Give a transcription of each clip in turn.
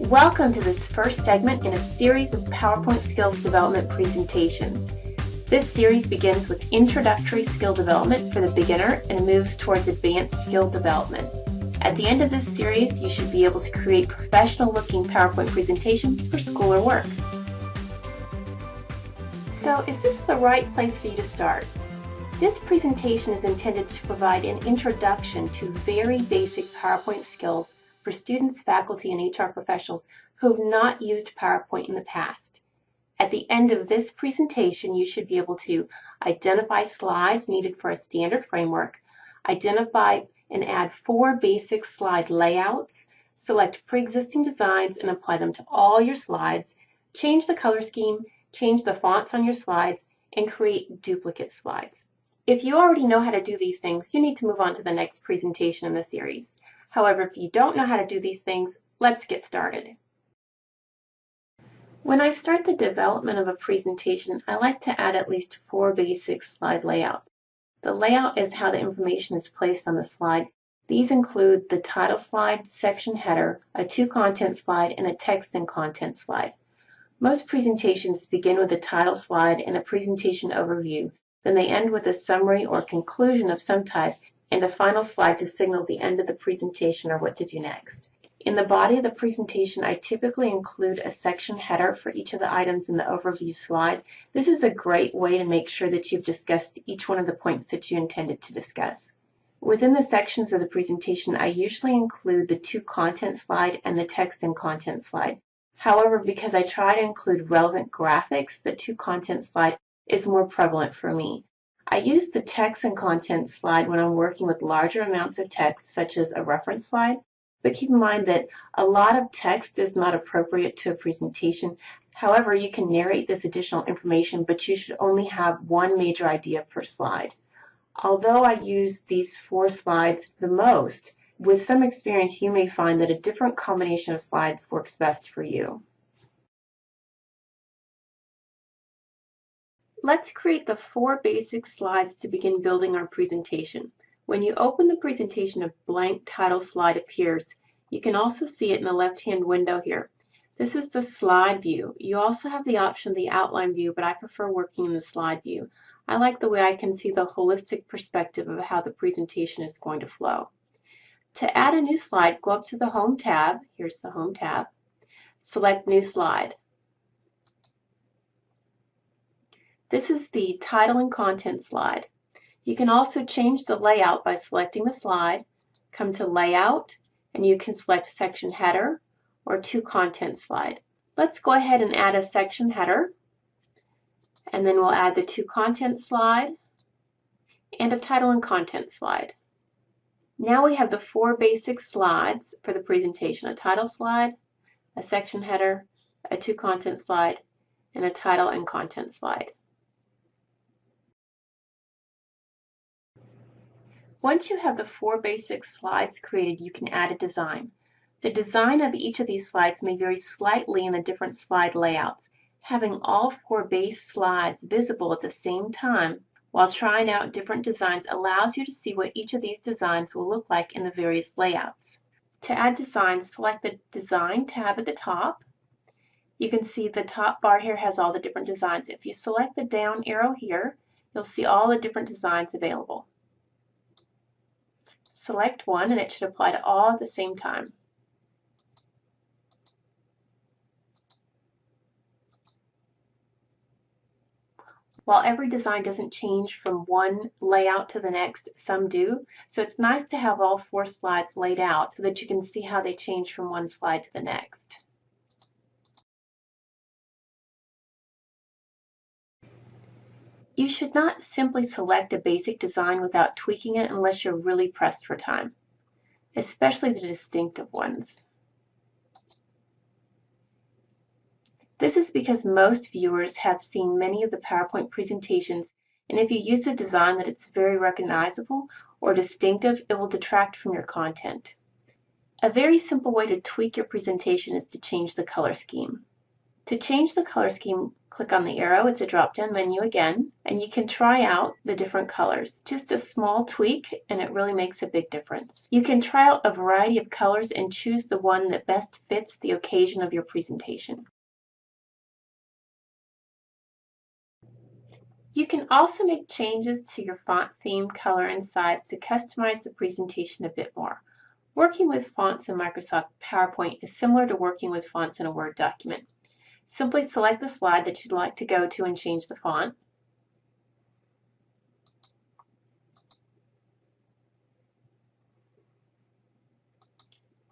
Welcome to this first segment in a series of PowerPoint Skills Development presentations. This series begins with introductory skill development for the beginner and moves towards advanced skill development. At the end of this series, you should be able to create professional-looking PowerPoint presentations for school or work. So, is this the right place for you to start? This presentation is intended to provide an introduction to very basic PowerPoint skills for students, faculty, and HR professionals who have not used PowerPoint in the past. At the end of this presentation, you should be able to identify slides needed for a standard framework, identify and add 4 basic slide layouts, select pre-existing designs and apply them to all your slides, change the color scheme, change the fonts on your slides, and create duplicate slides. If you already know how to do these things, you need to move on to the next presentation in the series. However, if you don't know how to do these things, let's get started. When I start the development of a presentation, I like to add at least 4 basic slide layouts. The layout is how the information is placed on the slide. These include the title slide, section header, a to-content slide, and a text and content slide. Most presentations begin with a title slide and a presentation overview. Then they end with a summary or conclusion of some type and a final slide to signal the end of the presentation or what to do next. In the body of the presentation, I typically include a section header for each of the items in the overview slide. This is a great way to make sure that you've discussed each one of the points that you intended to discuss. Within the sections of the presentation, I usually include the to-content slide and the text and content slide. However, because I try to include relevant graphics, the to-content slide is more prevalent for me. I use the text and content slide when I'm working with larger amounts of text, such as a reference slide, but keep in mind that a lot of text is not appropriate to a presentation. However, you can narrate this additional information, but you should only have one major idea per slide. Although I use these 4 slides the most, with some experience you may find that a different combination of slides works best for you. Let's create the 4 basic slides to begin building our presentation. When you open the presentation, a blank title slide appears. You can also see it in the left-hand window here. This is the slide view. You also have the option of the outline view, but I prefer working in the slide view. I like the way I can see the holistic perspective of how the presentation is going to flow. To add a new slide, go up to the Home tab. Here's the Home tab. Select New Slide. This is the title and content slide. You can also change the layout by selecting the slide, come to Layout, and you can select Section Header or To-Content Slide. Let's go ahead and add a section header, and then we'll add the To-Content slide and a title and content slide. Now we have the 4 basic slides for the presentation: a title slide, a section header, a To-Content slide, and a title and content slide. Once you have the 4 basic slides created, you can add a design. The design of each of these slides may vary slightly in the different slide layouts. Having all 4 base slides visible at the same time while trying out different designs allows you to see what each of these designs will look like in the various layouts. To add designs, select the Design tab at the top. You can see the top bar here has all the different designs. If you select the down arrow here, you'll see all the different designs available. Select one and it should apply to all at the same time. While every design doesn't change from one layout to the next, some do, so it's nice to have all 4 slides laid out so that you can see how they change from one slide to the next. You should not simply select a basic design without tweaking it unless you're really pressed for time, especially the distinctive ones. This is because most viewers have seen many of the PowerPoint presentations, and if you use a design that it's very recognizable or distinctive, it will detract from your content. A very simple way to tweak your presentation is to change the color scheme. To change the color scheme, Click on the arrow, it's a drop-down menu again, and you can try out the different colors. Just a small tweak and it really makes a big difference. You can try out a variety of colors and choose the one that best fits the occasion of your presentation. You can also make changes to your font theme, color, and size to customize the presentation a bit more. Working with fonts in Microsoft PowerPoint is similar to working with fonts in a Word document. Simply select the slide that you'd like to go to and change the font.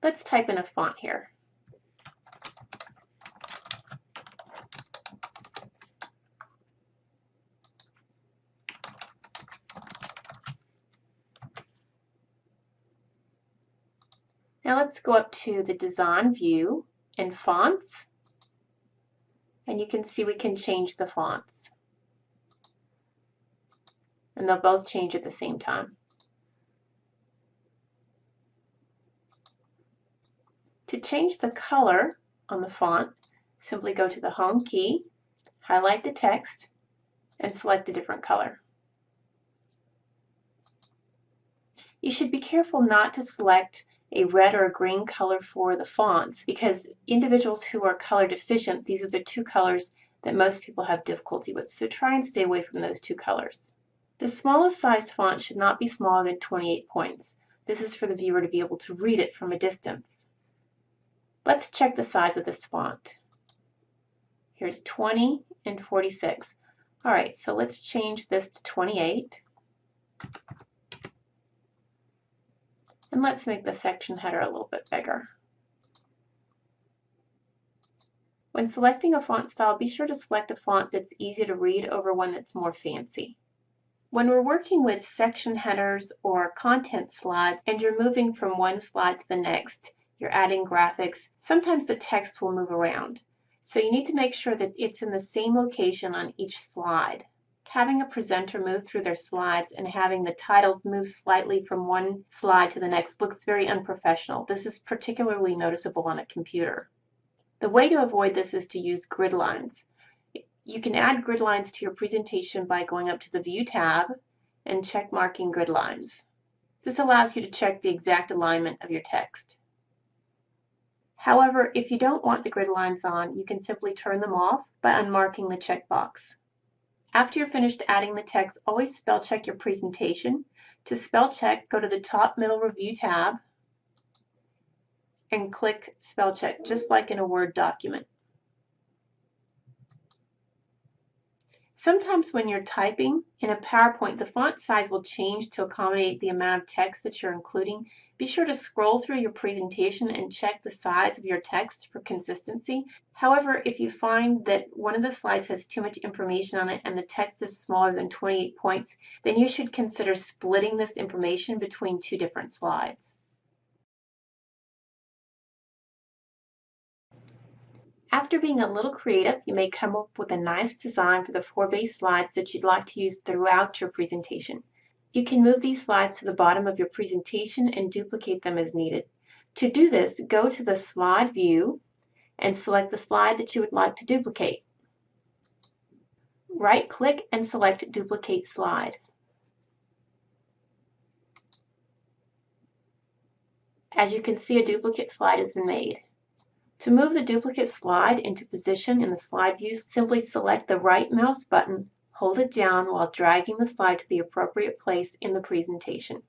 Let's type in a font here. Now let's go up to the Design view and Fonts, and you can see we can change the fonts. And they'll both change at the same time. To change the color on the font, simply go to the Home key, highlight the text, and select a different color. You should be careful not to select a red or a green color for the fonts because individuals who are color deficient, these are the two colors that most people have difficulty with. So try and stay away from those two colors. The smallest sized font should not be smaller than 28 points. This is for the viewer to be able to read it from a distance. Let's check the size of this font. Here's 20 and 46. All right, so let's change this to 28. And let's make the section header a little bit bigger. When selecting a font style, be sure to select a font that's easy to read over one that's more fancy. When we're working with section headers or content slides and you're moving from one slide to the next, you're adding graphics, sometimes the text will move around. So you need to make sure that it's in the same location on each slide. Having a presenter move through their slides and having the titles move slightly from one slide to the next looks very unprofessional. This is particularly noticeable on a computer. The way to avoid this is to use grid lines. You can add grid lines to your presentation by going up to the View tab and check marking grid lines. This allows you to check the exact alignment of your text. However, if you don't want the grid lines on, you can simply turn them off by unmarking the checkbox. After you're finished adding the text, always spell check your presentation. To spell check, go to the top middle Review tab and click spell check, just like in a Word document. Sometimes when you're typing in a PowerPoint, the font size will change to accommodate the amount of text that you're including. Be sure to scroll through your presentation and check the size of your text for consistency. However, if you find that one of the slides has too much information on it and the text is smaller than 28 points, then you should consider splitting this information between two different slides. After being a little creative, you may come up with a nice design for the 4 base slides that you'd like to use throughout your presentation. You can move these slides to the bottom of your presentation and duplicate them as needed. To do this, go to the slide view and select the slide that you would like to duplicate. Right-click and select Duplicate Slide. As you can see, a duplicate slide has been made. To move the duplicate slide into position in the slide view, simply select the right mouse button, hold it down while dragging the slide to the appropriate place in the presentation.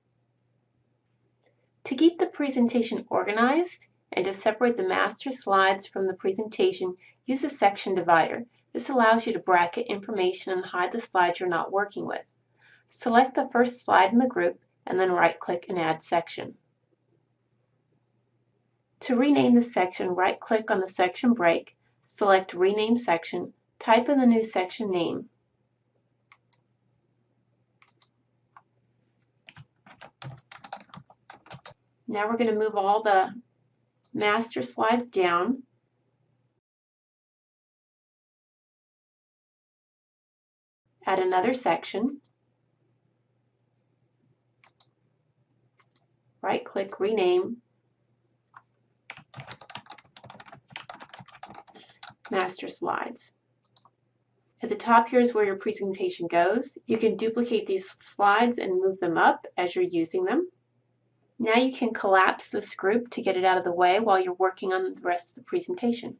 To keep the presentation organized and to separate the master slides from the presentation, use a section divider. This allows you to bracket information and hide the slides you're not working with. Select the first slide in the group and then right-click and add section. To rename the section, right-click on the section break, select Rename Section, type in the new section name. Now we're going to move all the master slides down. Add another section. Right-click, rename, master slides. At the top here is where your presentation goes. You can duplicate these slides and move them up as you're using them. Now you can collapse this group to get it out of the way while you're working on the rest of the presentation.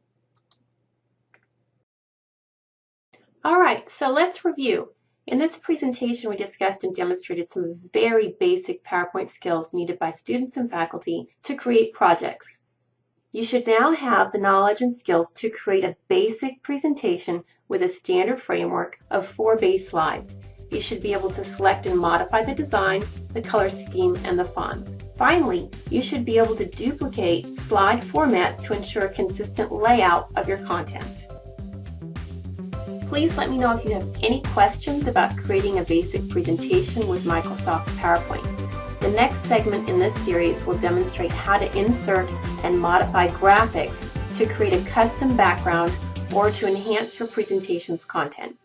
All right, so let's review. In this presentation, we discussed and demonstrated some very basic PowerPoint skills needed by students and faculty to create projects. You should now have the knowledge and skills to create a basic presentation with a standard framework of 4 base slides. You should be able to select and modify the design, the color scheme, and the fonts. Finally, you should be able to duplicate slide formats to ensure a consistent layout of your content. Please let me know if you have any questions about creating a basic presentation with Microsoft PowerPoint. The next segment in this series will demonstrate how to insert and modify graphics to create a custom background or to enhance your presentation's content.